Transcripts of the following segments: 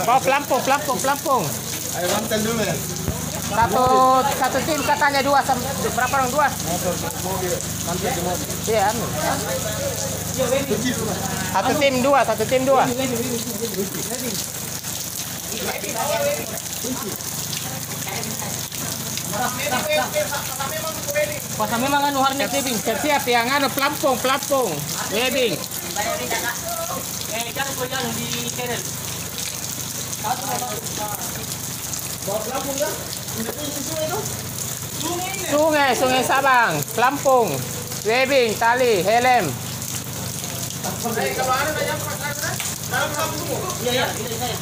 Bawa pelampung. Ayo mantel dulu ya. Satu tim katanya berapa orang? Dua? Iya. Satu tim dua. Pas memang anu harnet webbing. Siap yang anu pelampung. Webbing. Jangan jangan di channel. Bawa pelampung kan? Sungai Sabang, pelampung, webbing, tali, helm. Kalau ada banyak Iya, saya.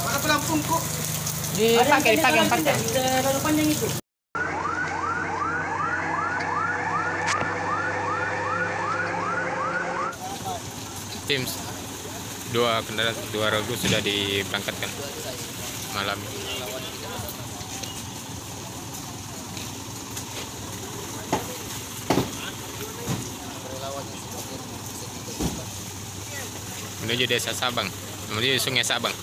Mana pelampung kok? Dipakai. Terlalu panjang itu. Tim 2 kendaraan 2 regu sudah diberangkatkan malam. Menuju desa Sabang, menuju Sungai Sabang.